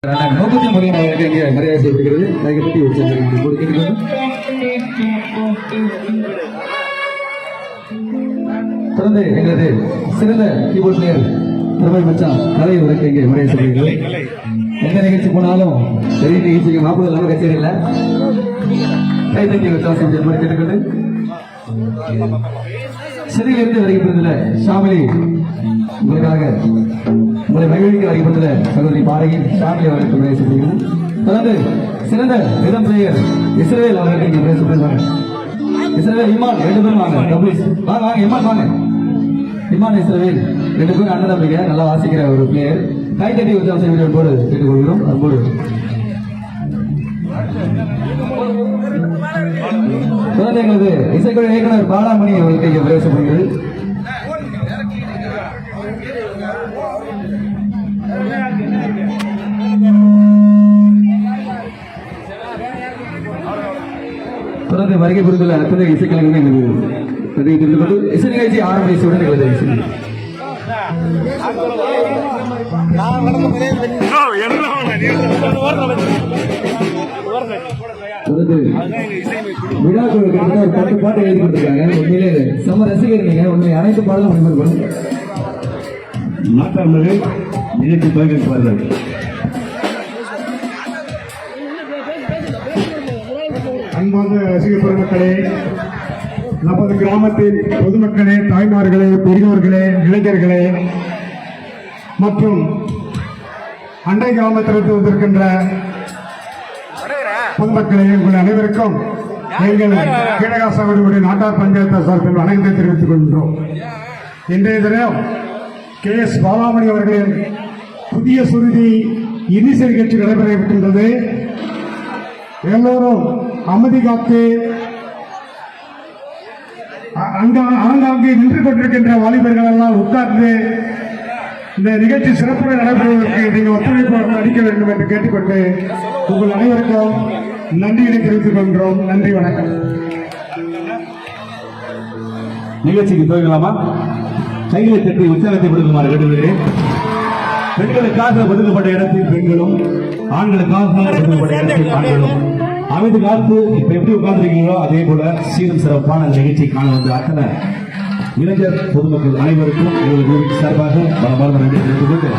நோக்கத்தின் முறையில் அவர்களுக்கு இங்கே மரியாதை செய்யப்படுகிறது. அதை பற்றி தொடர்ந்து எங்களது சிறந்த கீபோர்ட் பிளேயர் திறமை மச்சான் கலை உரைக்கு இங்கே மரியாதை செய்யப்படுகிறது. எந்த நிகழ்ச்சி போனாலும் பெரிய நிகழ்ச்சிக்கு மாப்பிள்ளை இல்லாமல் கச்சேரி இல்லை. கைத்தட்டி வித்தியாசம் கேட்டுக்கொண்டு சிறையிலிருந்து வருகின்றதுல ஷாமிலி உங்களுக்காக உங்களை மகிழ்ச்சிக்கு வருகின்றதுல சகோதரி பாடகி ஷாமிலி அவர்களுக்கு மரியாதை செய்கிறோம். தொடர்ந்து சிறந்த ரிதம் பிளேயர் இஸ்ரவேல் அவர்களுக்கு இங்கே மரியாதை செய்வாங்க. இஸ்ரவேல் இமான் 2 பேரும் வாங்க. வாங்க வாங்க இமான் வாங்க. இமான் இஸ்ரவேல் 2 பேரும் அண்ணன் தம்பிங்க, நல்லா வாசிக்கிற ஒரு பிளேயர். கைத்தட்டி வித்தியாசம் செய்வது என்போடு கேட்டுக்கொள்கிறோம். அன்போடு தொடர்ந்து எங்களது இசைக்குழு இயக்குனர் பாலாமணி அவர்களுக்கு இங்கே பிரவேசப்படுகிறது. தொடர்ந்து வருகை புரிந்துள்ள அத்தனை இசைக்கலைஞர்கள் எங்களது இசை நிகழ்ச்சி ஆரம்பிச்சுடன் எங்களது இசை விழா குழு ஒரு 10 பாட்டு எழுதி கொடுத்திருக்காங்க. உண்மையிலே சம ரசிகர் நீங்க உண்மை அனைத்து பாடலும் முடிவு நாட்டாளர்கள் நிகழ்ச்சி பங்கேற்பார்கள். அன்பார்ந்த ரசிகர் பெருமக்களே, நமது கிராமத்தில் பொதுமக்களே, தாய்மார்களே, பெரியோர்களே, இளைஞர்களே மற்றும் அண்டை கிராமத்திலிருந்து வந்திருக்கின்ற பொதுமக்களே, உங்கள் அனைவருக்கும் எங்கள் கீழகாசாவடி நாட்டார் பஞ்சாயத்து சார்பில் வணக்கத்தை தெரிவித்துக் கொள்கின்றோம். இன்றைய தினம் KS பாலாமணி அவர்களின் புதிய சுருதி இன்னிசை நிகழ்ச்சி நடைபெறவிருக்கின்றது. எல்லோரும் அமைதி காத்து ஆங்காங்கே நின்று கொண்டிருக்கின்ற வாலிபர்கள் எல்லாம் உட்கார்ந்து இந்த நிகழ்ச்சி சிறப்புடன் நடைபெறுவதற்கு நீங்கள் ஒத்துழைப்பு அளிக்க வேண்டும் என்று கேட்டுக்கொண்டு உங்கள் அனைவருக்கும் நன்றியை தெரிவித்துக் கொள்கிறோம். நன்றி, வணக்கம். நிகழ்ச்சிக்கு துவங்கலாமா? கைகளை தட்டி உற்சாகத்தை கொடுக்குமாறு கேட்டுக்கிறேன். பெண்களுக்காக ஒதுக்கப்பட்ட இடத்தில் பெண்களும், ஆண்களுக்காக ஒதுக்கப்பட்ட இடத்தில் ஆண்களும் அமைதி காத்து இப்ப எப்படி உட்கார்ந்துருக்கீங்களோ அதே போல சீரும் சிறப்பான நிகழ்ச்சி காண வந்து அத்தனை இளைஞர் பொதுமக்கள் அனைவருக்கும் எங்களுக்கு சார்பாக மனமார்ந்த நன்றி தெரிவித்துக் கொண்டு